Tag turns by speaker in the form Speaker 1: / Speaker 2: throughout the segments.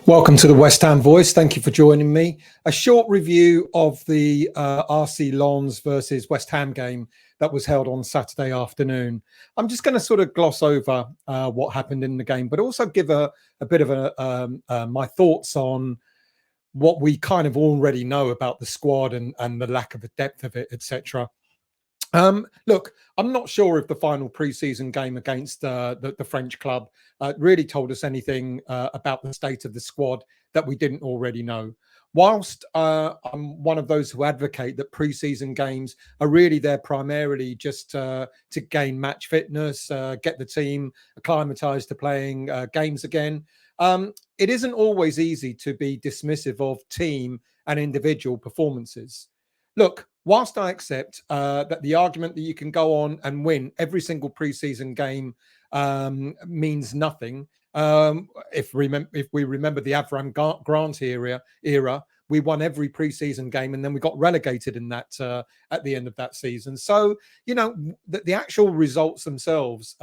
Speaker 1: Welcome to the West Ham Voice. Thank you for joining me. A short review of the RC Lens versus West Ham game that was held on Saturday afternoon. I'm just going to sort of gloss over what happened in the game, but also give a bit of my thoughts on what we kind of already know about the squad and the lack of a depth of it, etc. Look, I'm not sure if the final preseason game against the French club really told us anything about the state of the squad that we didn't already know. Whilst I'm one of those who advocate that preseason games are really there primarily just to gain match fitness, get the team acclimatized to playing games again, it isn't always easy to be dismissive of team and individual performances. Look, whilst I accept that the argument that you can go on and win every single preseason game means nothing, if we remember the Avram Grant era, we won every preseason game and then we got relegated in that at the end of that season. So, you know, the actual results themselves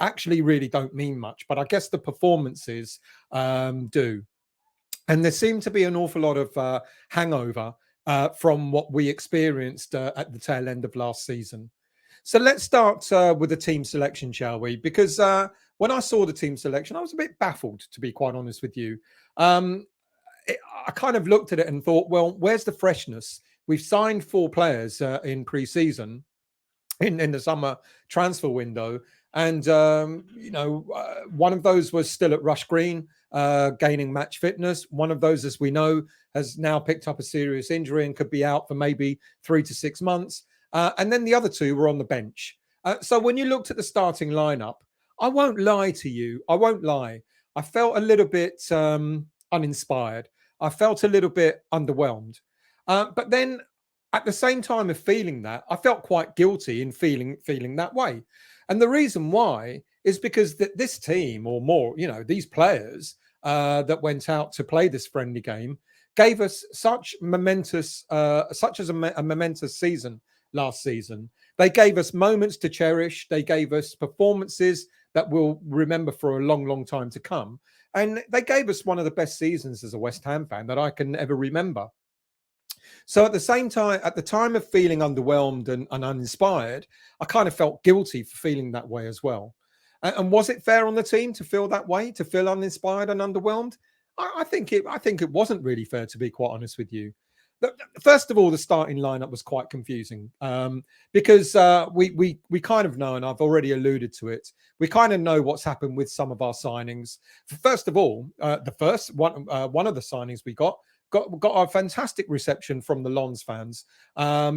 Speaker 1: actually really don't mean much, but I guess the performances do. And there seemed to be an awful lot of hangover from what we experienced at the tail end of last season. So let's start with the team selection, shall we? Because when I saw the team selection, I was a bit baffled, to be quite honest with you. I kind of looked at it and thought, well, where's the freshness? We've signed 4 players in pre-season, in the summer transfer window. And, one of those was still at Rush Green, gaining match fitness. One of those, as we know, has now picked up a serious injury and could be out for maybe 3 to 6 months. And then the other 2 were on the bench. So when you looked at the starting lineup, I won't lie to you. I won't lie. I felt a little bit uninspired. I felt a little bit underwhelmed. But then at the same time of feeling that, I felt quite guilty in feeling that way. And the reason why is because this team, or more, these players that went out to play this friendly game gave us such a momentous season last season. They gave us moments to cherish. They gave us performances that we'll remember for a long, long time to come. And they gave us one of the best seasons as a West Ham fan that I can ever remember. So at the time of feeling underwhelmed and uninspired, I kind of felt guilty for feeling that way as well. And was it fair on the team to feel that way, to feel uninspired and underwhelmed? I think it wasn't really fair, to be quite honest with you. First of all, the starting lineup was quite confusing because we kind of know, and I've already alluded to it, we kind of know what's happened with some of our signings. First of all, the first one of the signings we got a fantastic reception from the Lens fans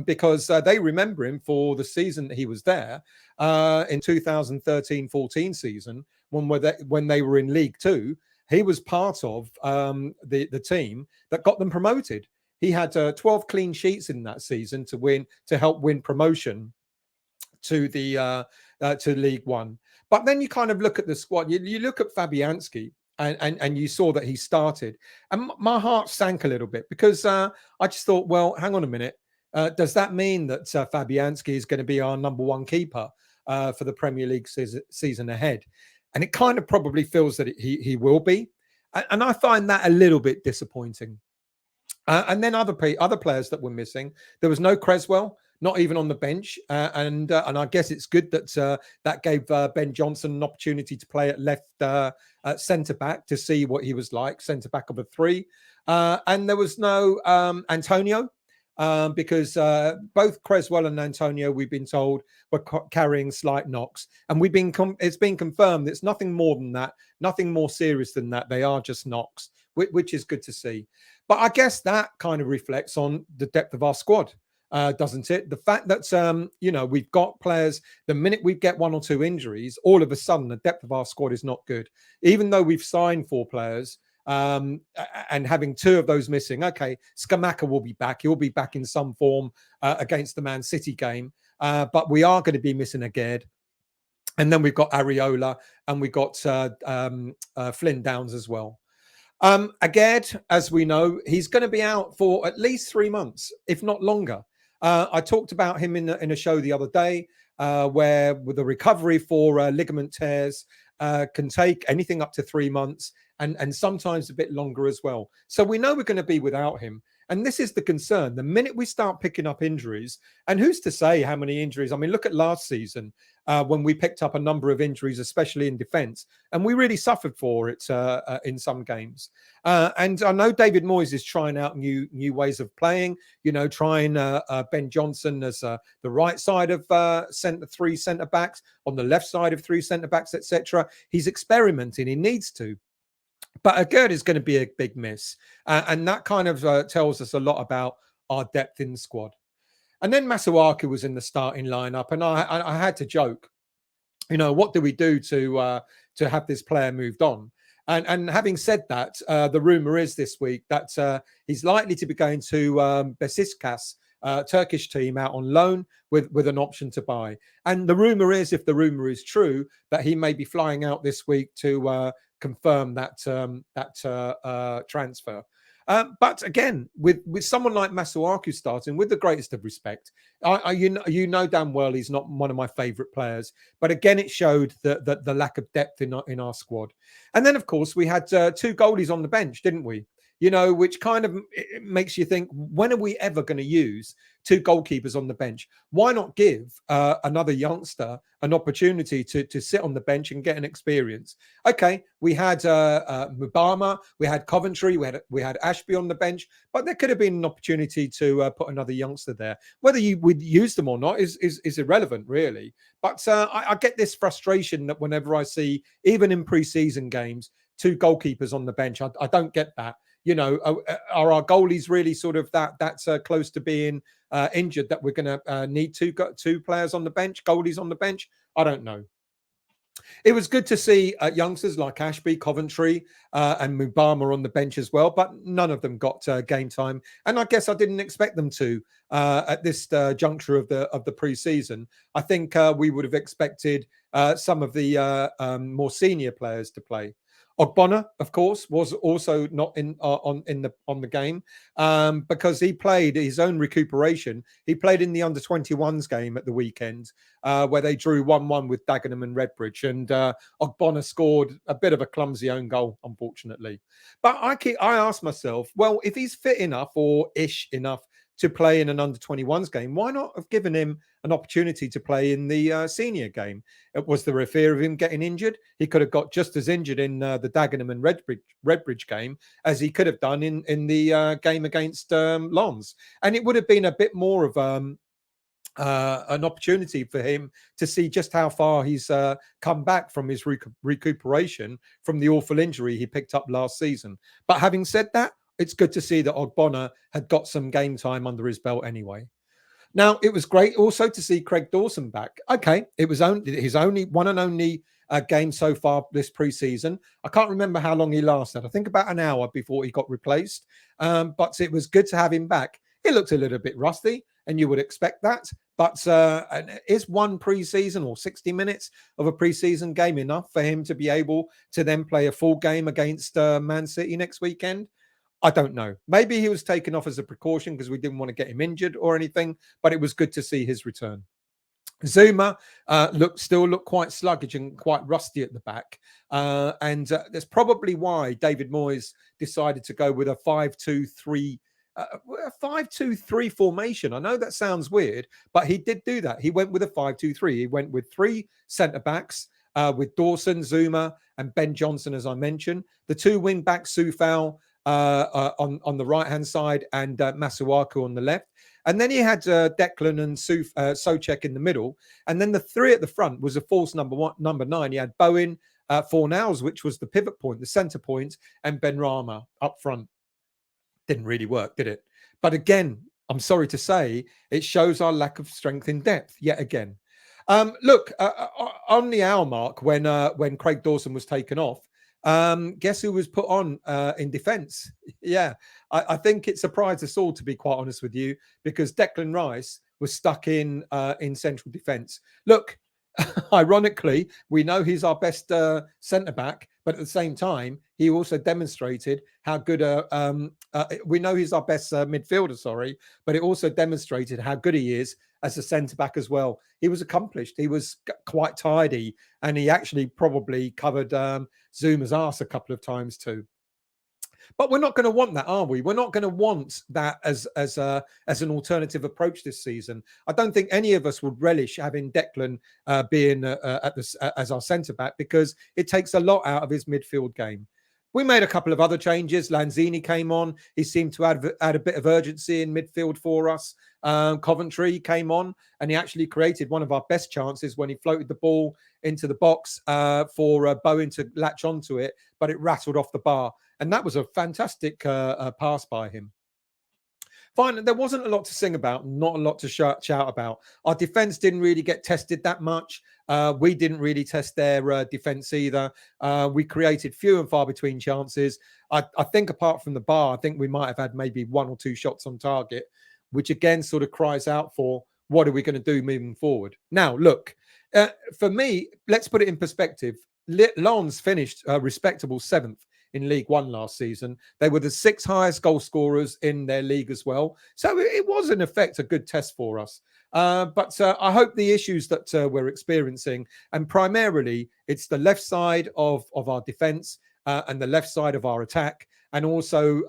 Speaker 1: because they remember him for the season that he was there in 2013-14 season when they were in League Two. He was part of the team that got them promoted. He had 12 clean sheets in that season to help win promotion to to League One. But then you kind of look at the squad. You look at Fabianski. And you saw that he started, and my heart sank a little bit because I just thought, well, hang on a minute. Does that mean that Fabianski is going to be our number 1 keeper for the Premier League season ahead? And it kind of probably feels that he will be, and I find that a little bit disappointing. And then other players that were missing. There was no Creswell, not even on the bench, and I guess it's good that that gave Ben Johnson an opportunity to play at left centre back to see what he was like, centre back of a 3. And there was no Antonio because both Creswell and Antonio, we've been told, were carrying slight knocks, and it's been confirmed it's nothing more than that, nothing more serious than that. They are just knocks, which is good to see. But I guess that kind of reflects on the depth of our squad, doesn't it? The fact that, we've got players, the minute we get 1 or 2 injuries, all of a sudden the depth of our squad is not good. Even though we've signed 4 players and having 2 of those missing, okay, Scamacca will be back. He'll be back in some form against the Man City game. But we are going to be missing a Gerd. And then we've got Areola and we've got Flynn Downs as well. Aged, as we know, he's going to be out for at least 3 months, if not longer. I talked about him in a show the other day where with the recovery for ligament tears can take anything up to 3 months and sometimes a bit longer as well. So we know we're going to be without him. And this is the concern. The minute we start picking up injuries, and who's to say how many injuries? I mean, look at last season when we picked up a number of injuries, especially in defence, and we really suffered for it in some games. And I know David Moyes is trying out new ways of playing. Trying Ben Johnson as the right side of three centre backs, on the left side of three centre backs, etc. He's experimenting. He needs to. But Agerd is going to be a big miss. And that kind of tells us a lot about our depth in the squad. And then Masuaku was in the starting lineup. And I had to joke, what do we do to have this player moved on? And having said that, the rumour is this week that he's likely to be going to Besiktas, Turkish team, out on loan with an option to buy. And the rumour is, if the rumour is true, that he may be flying out this week to confirm that transfer. But again, with someone like Masuaku starting, with the greatest of respect, you know damn well he's not one of my favourite players. But again, it showed the lack of depth in our squad. And then, of course, we had 2 goalies on the bench, didn't we? Which kind of makes you think, when are we ever going to use 2 goalkeepers on the bench? Why not give another youngster an opportunity to sit on the bench and get an experience? Okay, we had Mubama, we had Coventry, we had Ashby on the bench, but there could have been an opportunity to put another youngster there. Whether you would use them or not is irrelevant, really. But I get this frustration that whenever I see, even in pre-season games, 2 goalkeepers on the bench, I don't get that. Are our goalies really sort of that's close to being injured that we're going to need 2 players on the bench, goalies on the bench? I don't know. It was good to see youngsters like Ashby, Coventry, and Mubama on the bench as well, but none of them got game time, and I guess I didn't expect them to at this juncture of the pre-season. I think we would have expected some of the more senior players to play. Borna, of course, was also not on the game because he played his own recuperation. He played in the under-21s game at the weekend where they drew 1-1 with Dagenham and Redbridge, and Borna scored a bit of a clumsy own goal, unfortunately. But I ask myself, well, if he's fit enough or ish enough to play in an under-21s game, why not have given him an opportunity to play in the senior game? Was there a fear of him getting injured? He could have got just as injured in the Dagenham and Redbridge game as he could have done in the game against Lens. And it would have been a bit more of an opportunity for him to see just how far he's come back from his recuperation from the awful injury he picked up last season. But having said that, it's good to see that Borna had got some game time under his belt anyway. Now, it was great also to see Craig Dawson back. Okay, it was his only one and only game so far this pre-season. I can't remember how long he lasted. I think about an hour before he got replaced. But it was good to have him back. He looked a little bit rusty, and you would expect that. But is one pre-season or 60 minutes of a pre-season game enough for him to be able to then play a full game against Man City next weekend? I don't know. Maybe he was taken off as a precaution because we didn't want to get him injured or anything, but it was good to see his return. Zuma still looked quite sluggish and quite rusty at the back. And that's probably why David Moyes decided to go with a 5-2-3 formation. I know that sounds weird, but he did do that. He went with a 5-2-3. He went with 3 centre backs with Dawson, Zuma, and Ben Johnson, as I mentioned. The 2 wing backs, Soufal on the right hand side and Masuaku on the left. And then he had Declan and Soucek in the middle. And then the 3 at the front was a false number 9. He had Bowen, Fornals, which was the pivot point, the centre point, and Benrahma up front. Didn't really work, did it? But again, I'm sorry to say, it shows our lack of strength in depth yet again. Look, on the hour mark when Craig Dawson was taken off, guess who was put on in defence? Yeah, I think it surprised us all, to be quite honest with you, because Declan Rice was stuck in central defence. Look, ironically, we know he's our best centre back, But at the same time, he also demonstrated how good we know he's our best midfielder, sorry, but it also demonstrated how good he is as a centre back as well. He was accomplished. He was quite tidy, and he actually probably covered Zuma's arse a couple of times too. But we're not going to want that, are we? We're not going to want that as an alternative approach this season. I don't think any of us would relish having Declan being as our centre back, because it takes a lot out of his midfield game. We made a couple of other changes. Lanzini came on. He seemed to add a bit of urgency in midfield for us. Coventry came on, and he actually created one of our best chances when he floated the ball into the box for Bowen to latch onto it, but it rattled off the bar. And that was a fantastic pass by him. Fine, there wasn't a lot to sing about, not a lot to shout about. Our defense didn't really get tested that much. We didn't really test their defense either. We created few and far between chances. I think apart from the bar, I think we might have had maybe 1 or 2 shots on target, which again sort of cries out for what are we going to do moving forward. Now, look, for me, let's put it in perspective. Lens finished respectable 7th in League One last season. They were the 6th highest goal scorers in their league as well. So it was, in effect, a good test for us. But I hope the issues that we're experiencing, and primarily it's the left side of our defence and the left side of our attack, and also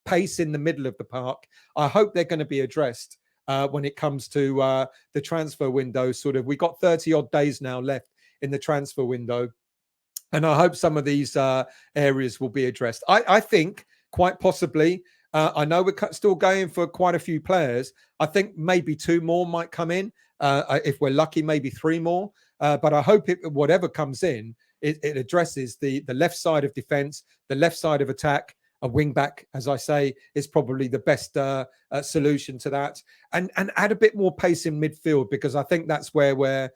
Speaker 1: pace in the middle of the park, I hope they're going to be addressed when it comes to the transfer window. We got 30 odd days now left in the transfer window. And I hope some of these areas will be addressed. I think quite possibly, I know we're still going for quite a few players. I think maybe 2 more might come in. If we're lucky, maybe 3 more. But I hope whatever comes in, it addresses the left side of defence, the left side of attack. A wing back, as I say, is probably the best solution to that, and add a bit more pace in midfield, because I think that's where we're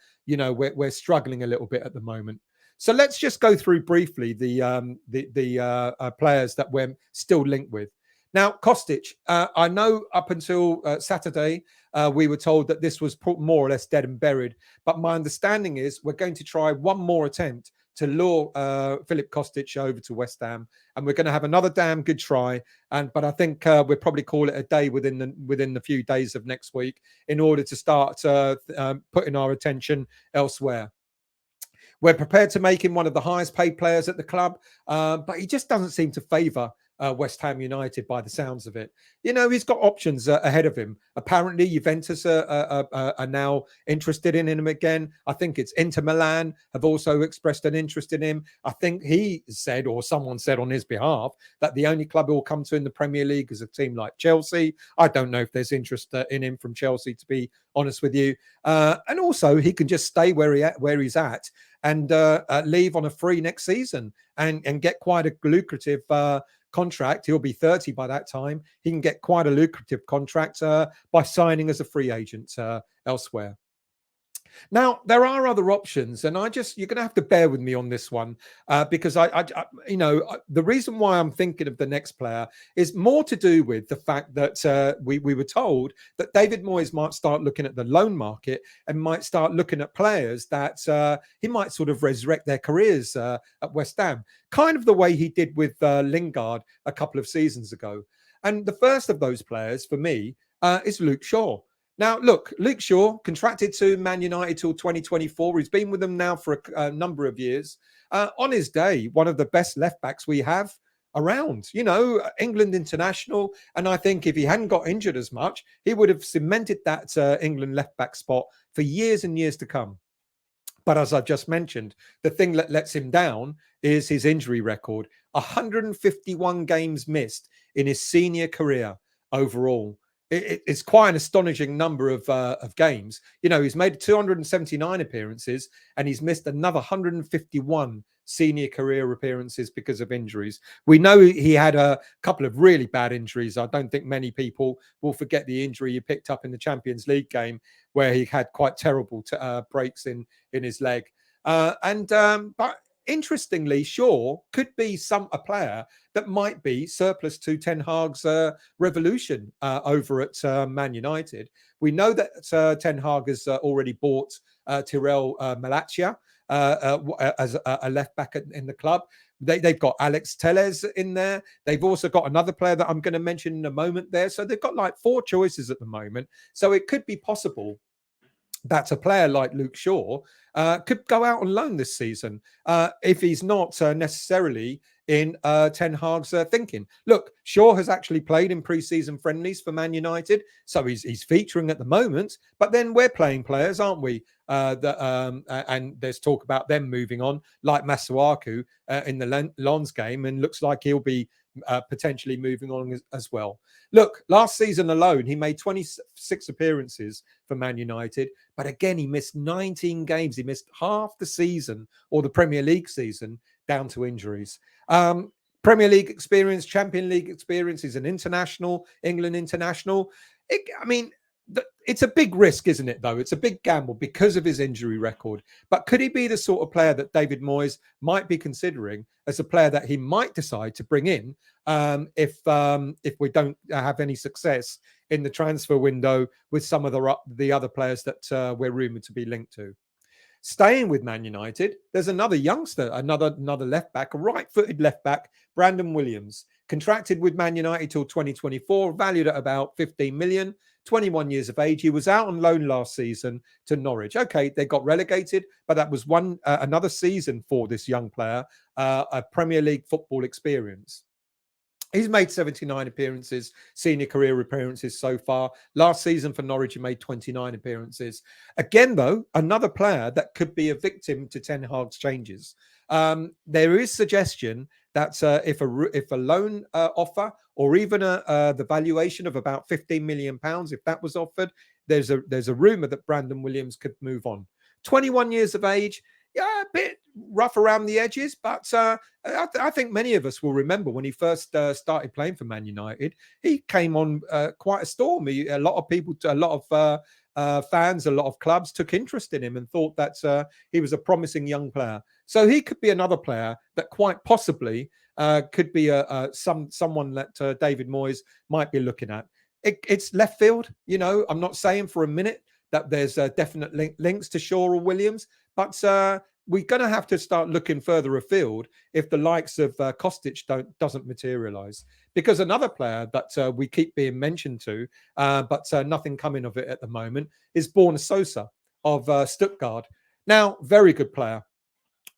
Speaker 1: struggling a little bit at the moment. So let's just go through briefly the players that we're still linked with. Now, Kostic, I know up until Saturday, we were told that this was more or less dead and buried. But my understanding is we're going to try one more attempt to lure Philip Kostic over to West Ham, and we're going to have another damn good try. But I think we'll probably call it a day within the few days of next week in order to start putting our attention elsewhere. We're prepared to make him one of the highest paid players at the club, but he just doesn't seem to favour West Ham United by the sounds of it. He's got options ahead of him. Apparently, Juventus are now interested in him again. I think it's Inter Milan have also expressed an interest in him. I think he said, or someone said on his behalf, that the only club he'll come to in the Premier League is a team like Chelsea. I don't know if there's interest in him from Chelsea, to be honest with you. And also, he can just stay where he's at and leave on a free next season and get quite a lucrative contract. He'll be 30 by that time. He can get quite a lucrative contract by signing as a free agent elsewhere. Now, there are other options, and you're going to have to bear with me on this one because the reason why I'm thinking of the next player is more to do with the fact that we were told that David Moyes might start looking at the loan market and might start looking at players that he might sort of resurrect their careers at West Ham, kind of the way he did with Lingard a couple of seasons ago. And the first of those players for me is Luke Shaw. Now, look, Luke Shaw contracted to Man United till 2024. He's been with them now for a number of years. On his day, one of the best left backs we have around, England international. And I think if he hadn't got injured as much, he would have cemented that England left back spot for years and years to come. But as I've just mentioned, the thing that lets him down is his injury record. 151 games missed in his senior career overall. It's quite an astonishing number of games. He's made 279 appearances and he's missed another 151 senior career appearances because of injuries. We know he had a couple of really bad injuries. I don't think many people will forget the injury he picked up in the Champions League game where he had quite terrible breaks in his leg. But interestingly, Shaw could be a player that might be surplus to Ten Hag's revolution over at Man United. We know that Ten Hag has already bought Tyrell Malacia as a left back in the club. They've got Alex Telles in there. They've also got another player that I'm going to mention in a moment there. So they've got like 4 choices at the moment. So it could be possible that a player like Luke Shaw could go out on loan this season if he's not necessarily in Ten Hag's thinking. Look, Shaw has actually played in pre-season friendlies for Man United, so he's featuring at the moment. But then we're playing players, aren't we? And there's talk about them moving on, like Masuaku in the Lens game, and looks like he'll be potentially moving on as well. Look, last season alone, he made 26 appearances for Man United, but again, he missed 19 games. He missed half the season or the Premier League season down to injuries. Premier League experience, Champion League experience. He's an international, England international. It's a big risk, isn't it, though? It's a big gamble because of his injury record. But could he be the sort of player that David Moyes might be considering as a player that he might decide to bring in if we don't have any success in the transfer window with some of the other players that we're rumoured to be linked to? Staying with Man United, there's another youngster, another left back, a right-footed left back, Brandon Williams, contracted with Man United till 2024, valued at about 15 million, 21 years of age. He was out on loan last season to Norwich. Okay, they got relegated, but that was another season for this young player, a Premier League football experience. He's made 79 appearances, senior career appearances so far. Last season for Norwich, he made 29 appearances. Again, though, another player that could be a victim to Ten Hag's changes. There is suggestion that if a loan offer or even the valuation of about £15 million, if that was offered, there's a rumour that Brandon Williams could move on. 21 years of age. Yeah, a bit rough around the edges, but I think many of us will remember when he first started playing for Man United. He came on quite a storm. A lot of people, a lot of fans, a lot of clubs took interest in him and thought that he was a promising young player. So he could be another player that quite possibly could be someone that David Moyes might be looking at. It's left field, I'm not saying for a minute that there's definite links to Shaw or Williams, but we're going to have to start looking further afield if the likes of Kostic doesn't materialise. Because another player that we keep being mentioned to, but nothing coming of it at the moment, is Borna Sosa of Stuttgart. Now, very good player.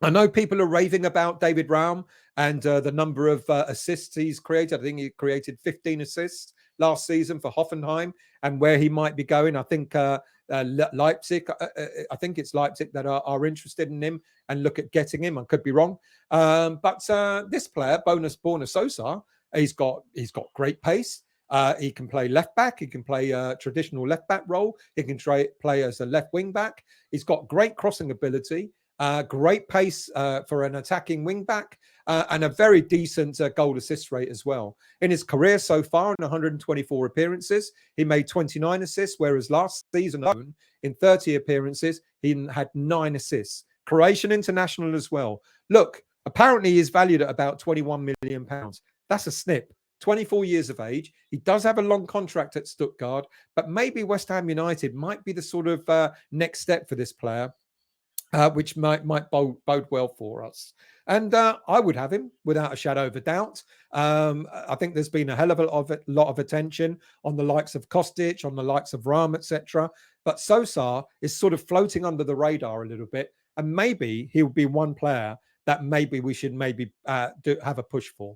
Speaker 1: I know people are raving about David Raum and the number of assists he's created. I think he created 15 assists last season for Hoffenheim, and where he might be going. I think Leipzig, I think it's Leipzig that are interested in him and look at getting him. I could be wrong. But this player, Borna Sosa, he's got great pace. He can play left back. He can play a traditional left back role. He can play as a left wing back. He's got great crossing ability. Great pace for an attacking wing back and a very decent goal assist rate as well. In his career so far, in 124 appearances, he made 29 assists, whereas last season alone, in 30 appearances, he had 9 assists. Croatian international as well. Look, apparently he's valued at about £21 million. That's a snip. 24 years of age. He does have a long contract at Stuttgart, but maybe West Ham United might be the sort of next step for this player. Which might bode well for us. And I would have him without a shadow of a doubt. I think there's been a hell of a lot of attention on the likes of Kostic, on the likes of Raum, etc. But Sosa is sort of floating under the radar a little bit. And maybe he'll be one player that maybe we should have a push for.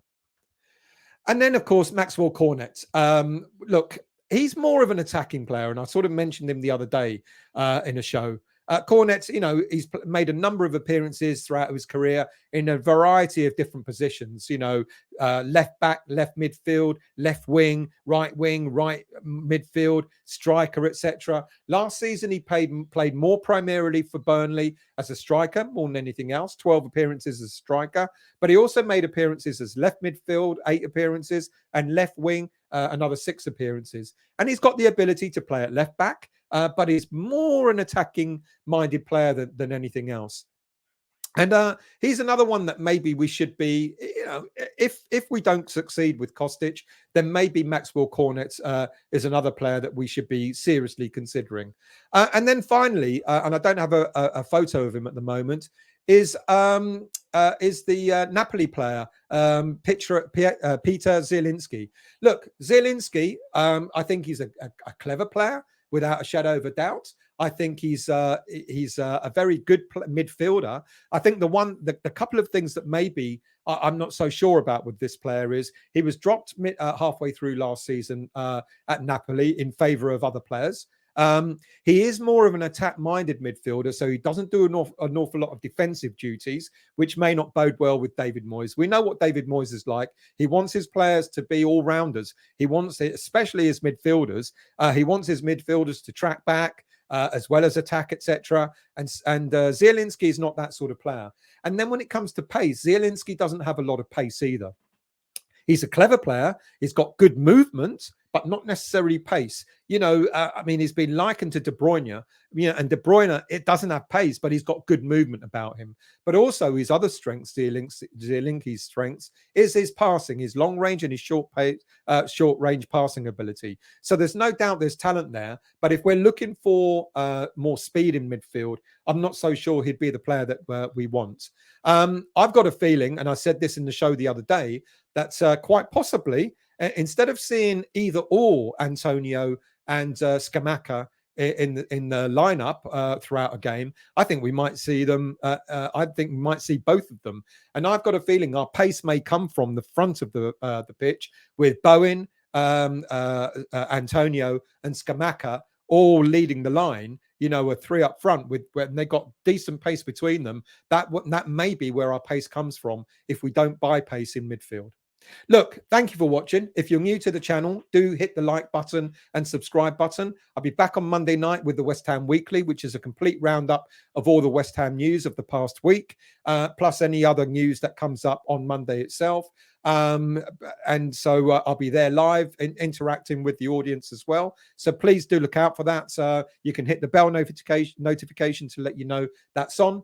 Speaker 1: And then, of course, Maxwell Cornet. Look, he's more of an attacking player. And I sort of mentioned him the other day in a show. Cornet, he's made a number of appearances throughout his career in a variety of different positions, left back, left midfield, left wing, right midfield, striker, etc. Last season, he played more primarily for Burnley as a striker, more than anything else, 12 appearances as a striker. But he also made appearances as left midfield, 8 appearances, and left wing, another 6 appearances. And he's got the ability to play at left back. But he's more an attacking-minded player than anything else. And he's another one that maybe we should be, if we don't succeed with Kostic, then maybe Maxwell Cornet is another player that we should be seriously considering. And then finally, and I don't have a photo of him at the moment, is Napoli player, Peter Zielinski. Look, Zielinski, I think he's a clever player without a shadow of a doubt. I think he's a very good midfielder. I think the couple of things that maybe I'm not so sure about with this player is he was dropped halfway through last season at Napoli in favour of other players. He is more of an attack-minded midfielder, so he doesn't do an awful lot of defensive duties, which may not bode well with David Moyes. We know what David Moyes is like. He wants his players to be all-rounders. He wants it, especially his midfielders. He wants his midfielders to track back as well as attack, etc. And Zielinski is not that sort of player. And then when it comes to pace, Zielinski doesn't have a lot of pace either. He's a clever player. He's got good movement, but not necessarily pace. I mean, he's been likened to De Bruyne, and De Bruyne, it doesn't have pace, but he's got good movement about him. But also his other strengths, Zielinski's strengths, is his passing, his long range and his short range passing ability. So there's no doubt there's talent there. But if we're looking for more speed in midfield, I'm not so sure he'd be the player that we want. I've got a feeling, and I said this in the show the other day, that quite possibly, instead of seeing either or Antonio and Scamacca in the lineup throughout a game, I think we might see them. I think we might see both of them, and I've got a feeling our pace may come from the front of the pitch with Bowen, Antonio, and Scamacca all leading the line. A three up front when they got decent pace between them. That may be where our pace comes from if we don't buy pace in midfield. Look, thank you for watching. If you're new to the channel, do hit the like button and subscribe button. I'll be back on Monday night with the West Ham Weekly, which is a complete roundup of all the West Ham news of the past week, plus any other news that comes up on Monday itself. And so I'll be there live interacting with the audience as well. So please do look out for that. You can hit the bell notification to let you know that's on.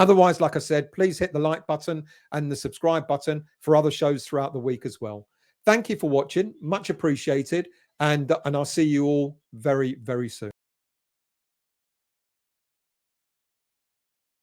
Speaker 1: Otherwise, like I said, please hit the like button and the subscribe button for other shows throughout the week as well. Thank you for watching. Much appreciated. And I'll see you all very, very soon.